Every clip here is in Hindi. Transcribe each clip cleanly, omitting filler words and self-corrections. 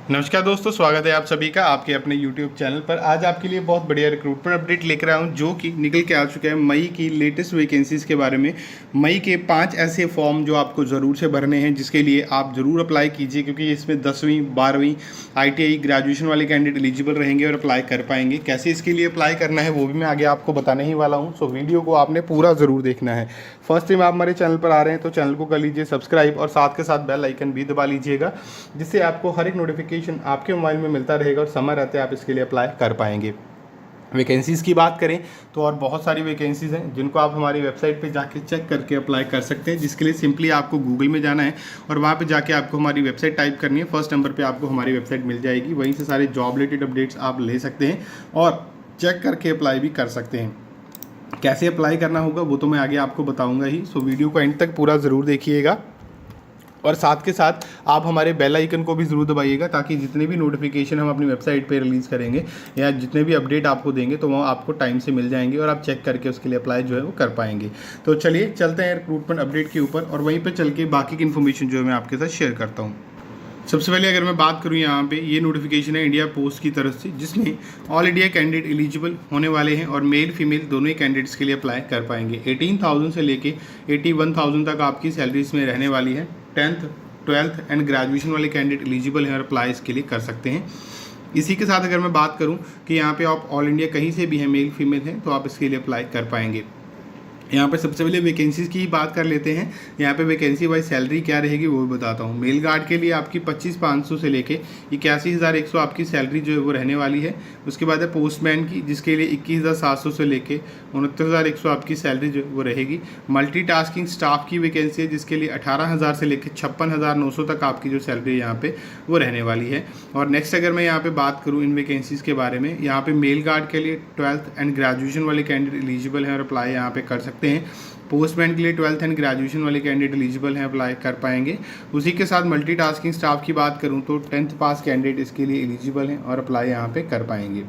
नमस्कार दोस्तों, स्वागत है आप सभी का आपके अपने YouTube चैनल पर। आज आपके लिए बहुत बढ़िया रिक्रूटमेंट अपडेट लेकर आया हूं जो कि निकल के आ चुका है मई की लेटेस्ट वैकेंसीज़ के बारे में। मई के 5 ऐसे फॉर्म जो आपको ज़रूर से भरने हैं, जिसके लिए आप ज़रूर अप्लाई कीजिए, क्योंकि इसमें 10वीं 12वीं ITI ग्रेजुएशन वाले कैंडिडेट एलिजिबल रहेंगे और अप्लाई कर पाएंगे। कैसे इसके लिए अप्लाई करना है वो भी मैं आगे आपको बताने ही वाला हूँ। सो वीडियो को आपने पूरा ज़रूर देखना है। फर्स्ट टाइम आप हमारे चैनल पर आ रहे हैं तो चैनल को कर लीजिए सब्सक्राइब और साथ के साथ बेल आइकन भी दबा लीजिएगा, जिससे आपको हर एक नोटिफिकेशन आपके मोबाइल में मिलता रहेगा और समय रहते आप इसके लिए अप्लाई कर पाएंगे। वैकेंसीज़ की बात करें तो और बहुत सारी वैकेंसीज़ हैं जिनको आप हमारी वेबसाइट पे जाके चेक करके अप्लाई कर सकते हैं, जिसके लिए सिंपली आपको गूगल में जाना है और वहाँ पे जाके आपको हमारी वेबसाइट टाइप करनी है। फर्स्ट नंबर पे आपको हमारी वेबसाइट मिल जाएगी, वहीं से सारे जॉब रिलेटेड अपडेट्स आप ले सकते हैं और चेक करके अप्लाई भी कर सकते हैं। कैसे अप्लाई करना होगा वो तो मैं आगे आपको बताऊँगा ही। सो वीडियो को एंड तक पूरा ज़रूर देखिएगा और साथ के साथ आप हमारे बेल आइकन को भी ज़रूर दबाइएगा, ताकि जितने भी नोटिफिकेशन हम अपनी वेबसाइट पे रिलीज़ करेंगे या जितने भी अपडेट आपको देंगे तो वो आपको टाइम से मिल जाएंगे और आप चेक करके उसके लिए अप्लाई जो है वो कर पाएंगे। तो चलिए चलते हैं रिक्रूटमेंट अपडेट के ऊपर और वहीं पर चल के बाकी की इन्फॉर्मेशन जो है मैं आपके साथ शेयर करता हूँ। सबसे पहले अगर मैं बात करूं, यहाँ पे ये नोटिफिकेशन है इंडिया पोस्ट की तरफ से, जिसमें ऑल इंडिया कैंडिडेट एलिजिबल होने वाले हैं और मेल फीमेल दोनों ही कैंडिडेट्स के लिए अप्लाई कर पाएंगे। 18,000 से लेके 81,000 तक आपकी सैलरी इसमें रहने वाली है। 10th 12th एंड ग्रेजुएशन वाले कैंडिडेट एलिजिबल हैं और अप्लाई इसके लिए कर सकते हैं। इसी के साथ अगर मैं बात करूँ कि यहाँ पे आप ऑल इंडिया कहीं से भी हैं, मेल फीमेल हैं, तो आप इसके लिए अप्लाई कर पाएंगे। यहाँ पे सबसे पहले वैकेंसीज़ की बात कर लेते हैं। यहाँ पे वैकेंसी वाइज सैलरी क्या रहेगी वो भी बताता हूँ। मेल गार्ड के लिए आपकी 25,500 से लेके 81,100 आपकी सैलरी जो है वो रहने वाली है। उसके बाद है पोस्टमैन की, जिसके लिए 21,700 से लेके 69,100 आपकी सैलरी जो है वो रहेगी। मल्टीटास्किंग स्टाफ की वैकेंसी है, जिसके लिए 18,000 से लेकर 56,900 तक आपकी जो सैलरी यहाँ पे वो रहने वाली है। और नेक्स्ट अगर मैं यहाँ पे बात करूँ इन वैकेंसीज़ के बारे में, यहाँ पे मेल गार्ड के लिए 12th एंड ग्रेजुएशन वाले कैंडिडेट एलिजिबल हैं और अप्लाई यहाँ पे कर सकते हैं। पोस्टमैन के लिए 12th एंड ग्रेजुएशन वाले कैंडिडेट एलिजिबल हैं, अप्लाई कर पाएंगे। उसी के साथ मल्टीटास्किंग स्टाफ की बात करूं तो 10th पास कैंडिडेट इसके लिए एलिजिबल हैं और अप्लाई यहाँ पे कर पाएंगे।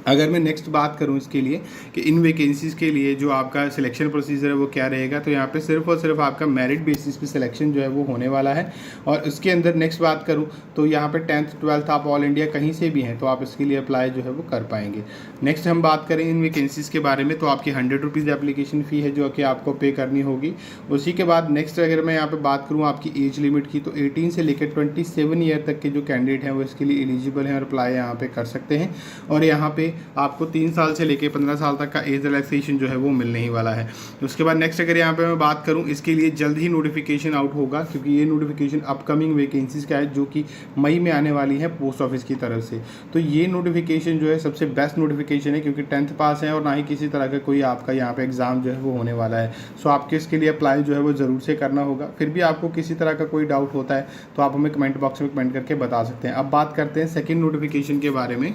अगर मैं नेक्स्ट बात करूं इसके लिए कि इन वैकेंसीज़ के लिए जो आपका सिलेक्शन प्रोसीजर है वो क्या रहेगा, तो यहाँ पे सिर्फ और सिर्फ आपका मेरिट बेसिस पे सिलेक्शन जो है वो होने वाला है। और इसके अंदर नेक्स्ट बात करूं तो यहाँ पे 10th 12th आप ऑल इंडिया कहीं से भी हैं तो आप इसके लिए अप्लाई जो है वो कर पाएंगे। नेक्स्ट हम बात करें इन वैकेंसीज़ के बारे में, तो आपकी 100 रुपीज़ एप्लीकेशन फ़ी है जो कि आपको पे करनी होगी। उसी के बाद नेक्स्ट अगर मैं यहाँ पर बात करूँ आपकी एज लिमिट की, तो 18 से लेकर 27 ईयर तक के जो कैंडिडेट हैं वो इसके लिए एलिजिबल हैं और अप्लाई यहाँ पर कर सकते हैं। और यहाँ पर आपको 3 साल से लेके 15 साल तक का एज रिलैक्सेशन जो है वो मिलने ही वाला है। उसके बाद नेक्स्ट अगर यहाँ पे मैं बात करूँ, इसके लिए जल्द ही नोटिफिकेशन आउट होगा, क्योंकि ये नोटिफिकेशन अपकमिंग वैकेंसीज़ का है जो कि मई में आने वाली है पोस्ट ऑफिस की तरफ से। तो ये नोटिफिकेशन जो है सबसे बेस्ट नोटिफिकेशन है, क्योंकि 10th पास है और ना ही किसी तरह का कोई आपका यहाँ पे एग्ज़ाम जो है वो होने वाला है। सो आपके इसके लिए अप्लाई जो है वो ज़रूर से करना होगा। फिर भी आपको किसी तरह का कोई डाउट होता है तो आप हमें कमेंट बॉक्स में कमेंट करके बता सकते हैं। अब बात करते हैं सेकेंड नोटिफिकेशन के बारे में।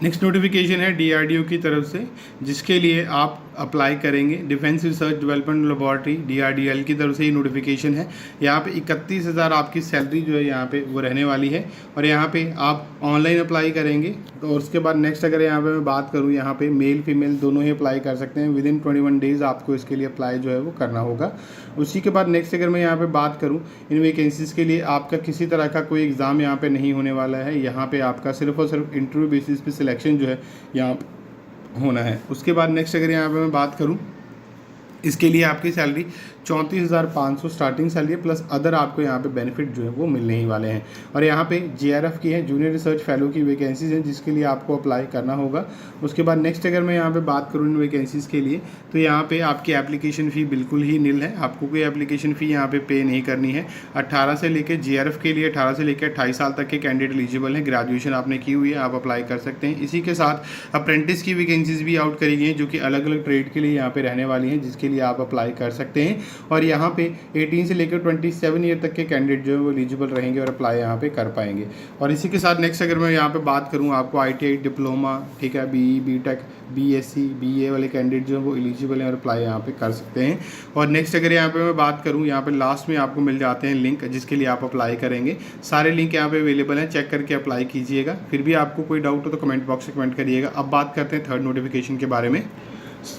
नेक्स्ट नोटिफिकेशन है DRDO की तरफ से, जिसके लिए आप अप्लाई करेंगे। Defence research development laboratory DRDL की तरफ से ये नोटिफिकेशन है। यहाँ पे 31,000 आपकी सैलरी जो है यहाँ पे वो रहने वाली है और यहाँ पे आप ऑनलाइन अप्लाई करेंगे। तो उसके बाद नेक्स्ट अगर यहाँ पे मैं बात करूँ, यहाँ पे मेल फीमेल दोनों ही अप्लाई कर सकते हैं। विदिन 21 डेज़ आपको इसके लिए अप्लाई जो है वो करना होगा। उसी के बाद नेक्स्ट अगर मैं यहाँ पर बात करूँ, इन वैकेंसीज़ के लिए आपका किसी तरह का कोई एग्ज़ाम यहाँ पर नहीं होने वाला है। यहाँ पर आपका सिर्फ और सिर्फ इंटरव्यू बेसिस पे सिलेक्शन जो है यहाँ होना है। उसके बाद नेक्स्ट अगर यहाँ पे मैं बात करूँ, इसके लिए आपकी सैलरी 34,500 स्टार्टिंग सैलरी है, प्लस अदर आपको यहाँ पे बेनिफिट जो है वो मिलने ही वाले हैं। और यहाँ पे JRF की है, जूनियर रिसर्च फेलो की वैकेंसीज़ हैं, जिसके लिए आपको अप्लाई करना होगा। उसके बाद नेक्स्ट अगर मैं यहाँ पे बात करूँ इन वैकेंसीज़ के लिए, तो यहाँ पे आपकी एप्लीकेशन फ़ी बिल्कुल ही निल है। आपको कोई एप्लीकेशन फ़ी यहाँ पे नहीं करनी है। 18 से लेकर JRF के लिए 18 से लेकर 28 साल तक के कैंडिडेट एलिजिबल हैं। ग्रेजुएशन आपने की हुई है, आप अप्लाई कर सकते हैं। इसी के साथ अप्रेंटिस की वैकेंसीज़ भी आउट करी गई हैं, जो कि अलग अलग ट्रेड के लिए यहाँ पर रहने वाली हैं, जिसके लिए आप अप्लाई कर सकते हैं। और यहाँ पे 18 से लेकर 27 ईयर तक के कैंडिडेट जो है वो एलिजिबल रहेंगे और अप्लाई यहाँ पे कर पाएंगे। और इसी के साथ नेक्स्ट अगर मैं यहाँ पे बात करूँ, आपको ITI डिप्लोमा, ठीक है, BE BTech BSc BA वाले कैंडिडेट जो है वो एलिजिबल हैं और अप्लाई यहाँ पे कर सकते हैं। और नेक्स्ट अगर यहाँ पे मैं बात करूँ, यहाँ पे लास्ट में आपको मिल जाते हैं लिंक, जिसके लिए आप अप्लाई करेंगे। सारे लिंक यहाँ पे अवेलेबल हैं, चेक करके अप्लाई कीजिएगा। फिर भी आपको कोई डाउट हो तो कमेंट बॉक्स में कमेंट करिएगा। अब बात करते हैं थर्ड नोटिफिकेशन के बारे में।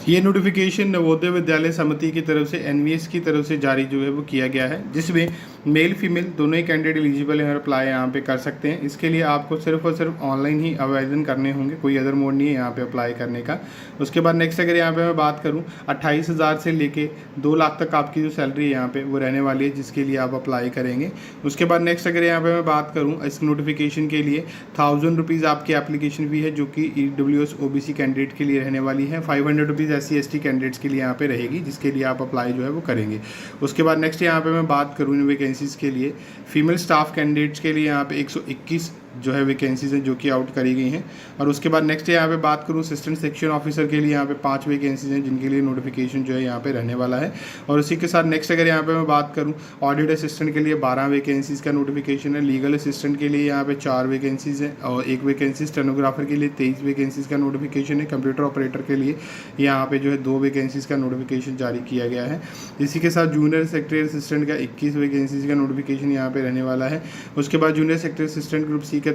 ये नोटिफिकेशन नवोदय विद्यालय समिति की तरफ से एनवीएस की तरफ से जारी जो है वो किया गया है, जिसमें मेल फीमेल दोनों ही कैंडिडेट एलिजिबल हैं और अप्लाई यहाँ पे कर सकते हैं। इसके लिए आपको सिर्फ और सिर्फ ऑनलाइन ही आवेदन करने होंगे, कोई अदर मोड नहीं है यहाँ पे अप्लाई करने का। उसके बाद नेक्स्ट अगर यहाँ पे मैं बात करूँ 28,000 से लेके 2 लाख तक आपकी जो सैलरी है यहाँ पे वो रहने वाली है, जिसके लिए आप अप्लाई करेंगे। उसके बाद नेक्स्ट अगर यहाँ पे मैं बात करूँ इस नोटिफिकेशन के लिए 1000 रुपीज़ आपकी एप्लीकेशन फी है, जो कि EWS OBC कैंडिडेट के लिए रहने वाली है। 500 रुपीज़ SC ST कैंडिडेट्स के लिए यहाँ पे रहेगी, जिसके लिए आप अप्लाई जो है वो करेंगे। उसके बाद नेक्स्ट यहाँ पे मैं बात करूँ इन वैकेंसीज़ के लिए, फीमेल स्टाफ कैंडिडेट्स के लिए यहाँ पे 121 जो है वैकेंसीज हैं जो कि आउट करी गई हैं। और उसके बाद नेक्स्ट यहाँ पे बात करूँ असिस्टेंट सेक्शन ऑफिसर के लिए यहाँ पे 5 वैकेंसीज हैं, जिनके लिए नोटिफिकेशन जो है यहाँ पे रहने वाला है। और उसी के साथ नेक्स्ट अगर यहाँ पे मैं बात करूँ ऑडिट असिस्टेंट के लिए 12 वैकेंसीज़ का नोटिफिकेशन है। लीगल असिस्टेंट के लिए यहाँ पे 4 वैकेंसीज़ हैं और 1 वैकेंसी, स्टेनोग्राफर के लिए 23 वैकेंसीज़ का नोटिफिकेशन है। कंप्यूटर ऑपरेटर के लिए यहाँ पे जो है 2 वैकेंसीज़ का नोटिफिकेशन जारी किया गया है। इसी के साथ जूनियर सेक्रेटरी असिस्टेंट का 21 वैकेंसीज़ का नोटिफिकेशन यहाँ पे रहने वाला है। उसके बाद junior secretary assistant group C के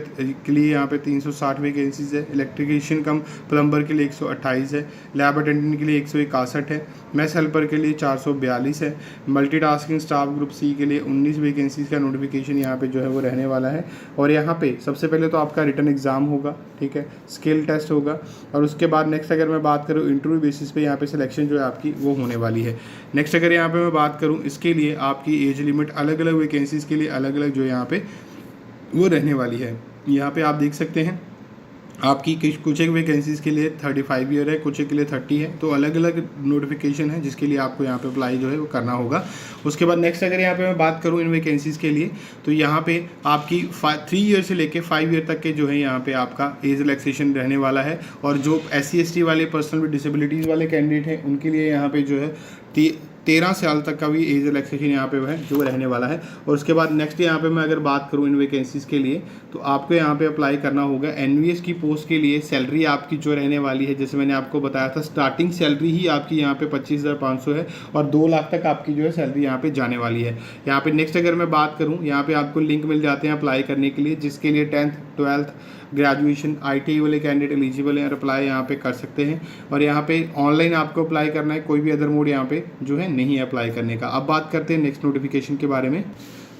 लिए यहाँ पे 360 वैकेंसीज है। इलेक्ट्रिशियन कम प्लम्बर के लिए 128 है। लैब अटेंडेंट के लिए 161 है। मैस हेल्पर के लिए 442 है। मल्टीटास्किंग स्टाफ ग्रुप सी के लिए 19 वैकेंसीज का नोटिफिकेशन यहाँ पे जो है वो रहने वाला है। और यहाँ पे सबसे पहले तो आपका रिटन एग्जाम होगा, ठीक है, स्किल टेस्ट होगा। और उसके बाद नेक्स्ट अगर मैं बात करूँ इंटरव्यू बेसिस पे यहाँ पे सिलेक्शन जो है आपकी वो होने वाली है। नेक्स्ट अगर यहाँ पे मैं बात करूँ इसके लिए आपकी एज लिमिट अलग अलग वैकेंसीज के लिए अलग अलग जो यहाँ पे वो रहने वाली है। यहाँ पे आप देख सकते हैं आपकी कुछ एक वैकेंसीज़ के लिए 35 ईयर है, कुछ एक के लिए 30 है, तो अलग अलग नोटिफिकेशन है जिसके लिए आपको यहाँ पे अप्लाई जो है वो करना होगा। उसके बाद नेक्स्ट अगर यहाँ पे मैं बात करूँ इन वैकेंसीज़ के लिए, तो यहाँ पे आपकी 3 ईयर से लेके 5 ईयर तक के जो है यहाँ पे आपका एज रिलैक्सेशन रहने वाला है। और जो SC ST वाले पर्सनल विद डिसेबिलिटीज़ वाले कैंडिडेट हैं उनके लिए यहाँ पे जो है 13 साल तक का भी एज रिलैक्सेशन यहाँ पे है जो रहने वाला है। और उसके बाद नेक्स्ट यहाँ पे मैं अगर बात करूँ इन वैकेंसीज़ के लिए, तो आपको यहाँ पे अप्लाई करना होगा। NVS की पोस्ट के लिए सैलरी आपकी जो रहने वाली है, जैसे मैंने आपको बताया था, स्टार्टिंग सैलरी ही आपकी यहाँ पे 25,500 है और 2 लाख तक आपकी जो है सैलरी यहाँ पे जाने वाली है। यहाँ पे नेक्स्ट अगर मैं बात करूँ, यहाँ पे आपको लिंक मिल जाते हैं अप्लाई करने के लिए, जिसके लिए 10th 12th ग्रेजुएशन ITI वाले कैंडिडेट एलिजिबल हैं और अप्लाई यहाँ पे कर सकते हैं। और यहाँ पे ऑनलाइन आपको अप्लाई करना है, कोई भी अदर मोड यहाँ पे जो है नहीं है अप्लाई करने का। अब बात करते हैं नेक्स्ट नोटिफिकेशन के बारे में।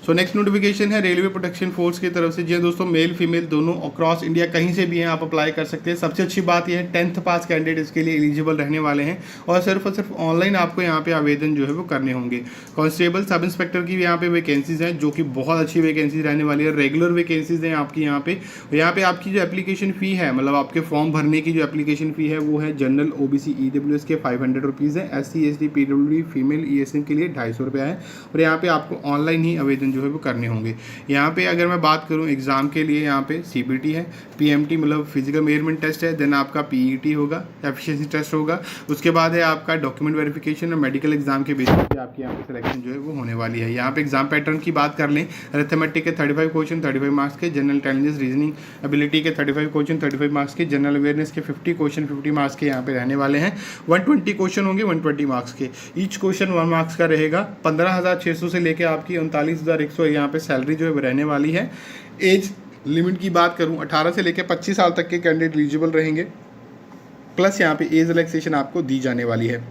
नेक्स्ट नोटिफिकेशन है रेलवे प्रोटेक्शन फोर्स की तरफ से। जी दोस्तों, मेल फीमेल दोनों अक्रॉस इंडिया कहीं से भी हैं आप अप्लाई कर सकते हैं। सबसे अच्छी बात यह है 10th पास कैंडिडेट इसके लिए एलिजिबल रहने वाले हैं और सिर्फ ऑनलाइन आपको यहाँ पे आवेदन जो है वो करने होंगे। कांस्टेबल सब इंस्पेक्टर की भी यहाँ पे वैकेंसीज हैं, जो कि बहुत अच्छी वैकेंसीज रहने वाली है। रेगुलर वैकेंसीज हैं आपकी यहाँ पे आपकी जो एप्लीकेशन फ़ी है, मतलब आपके फॉर्म भरने की जो एप्लीकेशन फ़ी है वो है जनरल OBC EWS के 500 रुपीज़ है। SC ST PWD female ESM के लिए 250 रुपया है। और यहाँ पे आपको ऑनलाइन ही आवेदन जो है वो करने होंगे। यहाँ पे अगर मैं बात करूँ एग्जाम के लिए, यहाँ पे CBT है, PMT मतलब फिजिकल मेजरमेंट टेस्ट है, देन आपका PET होगा, एफिशिएंसी टेस्ट होगा। उसके बाद है आपका डॉक्यूमेंट वेरिफिकेशन और मेडिकल एग्जाम के बेसिस पे आपकी यहाँ पे सिलेक्शन जो है वो होने वाली है। यहाँ पे एग्जाम पैटर्न की बात कर लें, अरिथमेटिक के 35 क्वेश्चन 35 मार्क्स के, जनरल इंटेलिजेंस रीजनिंग एबिलिटी के 35 क्वेश्चन 35 मार्क्स के, जनरल अवेयरनेस के 50 क्वेश्चन 50 मार्क्स के यहाँ पे रहने वाले हैं। 120 क्वेश्चन होंगे 120 मार्क्स के, ईच क्वेश्चन 1 मार्क्स का रहेगा। 15,600 से लेकर आपकी 39,100 यहाँ पे सैलरी जो है रहने वाली है। एज लिमिट की बात करूं 18 से लेकर 25 साल तक के कैंडिडेट एलिजिबल रहेंगे, प्लस यहाँ पे एज रिलैक्सेशन आपको दी जाने वाली है।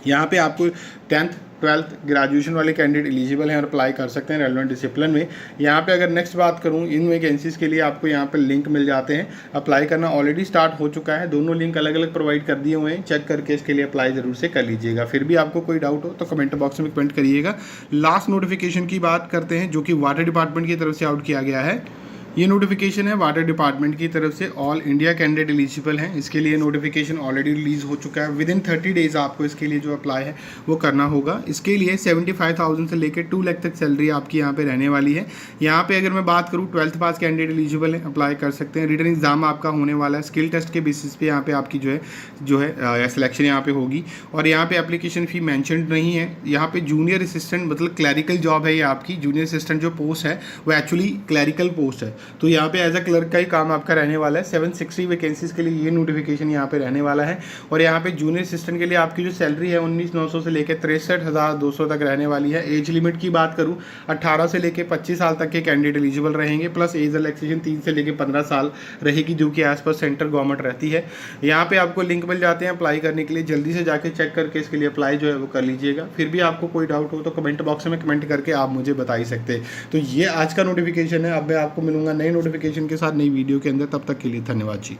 यहाँ पे आपको 10th 12th ग्रेजुएशन वाले कैंडिडेट एलिजिबल हैं और अप्लाई कर सकते हैं रेलेवेंट डिसिप्लिन में। यहाँ पे अगर नेक्स्ट बात करूँ इन वैकेंसीज़ के लिए आपको यहाँ पे लिंक मिल जाते हैं। अप्लाई करना ऑलरेडी स्टार्ट हो चुका है, दोनों लिंक अलग अलग प्रोवाइड कर दिए हुए हैं, चेक करके इसके लिए अप्लाई ज़रूर से कर लीजिएगा। फिर भी आपको कोई डाउट हो तो कमेंट बॉक्स में कमेंट करिएगा। लास्ट नोटिफिकेशन की बात करते हैं, जो कि वाटर डिपार्टमेंट की तरफ से आउट किया गया है। ये नोटिफिकेशन है वाटर डिपार्टमेंट की तरफ से, ऑल इंडिया कैंडिडेट एलिजिबल हैं। इसके लिए नोटिफिकेशन ऑलरेडी रिलीज़ हो चुका है। विद इन 30 डेज़ आपको इसके लिए जो अप्लाई है वो करना होगा। इसके लिए 75,000 से लेकर 2 लाख तक सैलरी आपकी यहाँ पे रहने वाली है। यहाँ पे अगर मैं बात करूँ 12th पास कैंडिडेट एलिजिबल है, अप्लाई कर सकते हैं। रिटन एग्जाम आपका होने वाला है, स्किल टेस्ट के बेसिस पे यहाँ पे आपकी जो है सिलेक्शन यहाँ पे होगी। और यहाँ पे एप्लीकेशन फ़ी मैंशनड नहीं है। यहाँ पे जूनियर असिस्टेंट मतलब क्लैरिकल जॉब है, ये आपकी जूनियर असिस्टेंट जो पोस्ट है वो एक्चुअली क्लैरिकल पोस्ट है। तो यहाँ पे एज अ क्लर्क का ही काम आपका रहने वाला है। 760 वैकेंसीज़ के लिए ये नोटिफिकेशन यहाँ पे रहने वाला है। और यहाँ पे जूनियर असिस्टेंट के लिए आपकी जो सैलरी है 19,900 से लेकर 63,200 तक रहने वाली है। एज लिमिट की बात करूँ 18 से लेकर 25 साल तक के कैंडिडेट एलिजिबल रहेंगे, प्लस एज रिलैक्सेशन 3 से लेकर 15 साल रहेगी, जो कि एज पर सेंट्रल गवर्नमेंट रहती है। यहाँ पे आपको लिंक मिल जाते हैं अप्लाई करने के लिए, जल्दी से जाके चेक करके इसके लिए अप्लाई जो है वो कर लीजिएगा। फिर भी आपको कोई डाउट हो तो कमेंट बॉक्स में कमेंट करके आप मुझे बता ही सकते हैं। तो ये आज का नोटिफिकेशन है। अब मैं आपको मिलूंगा नई नोटिफिकेशन के साथ नई वीडियो के अंदर। तब तक के लिए धन्यवाद जी।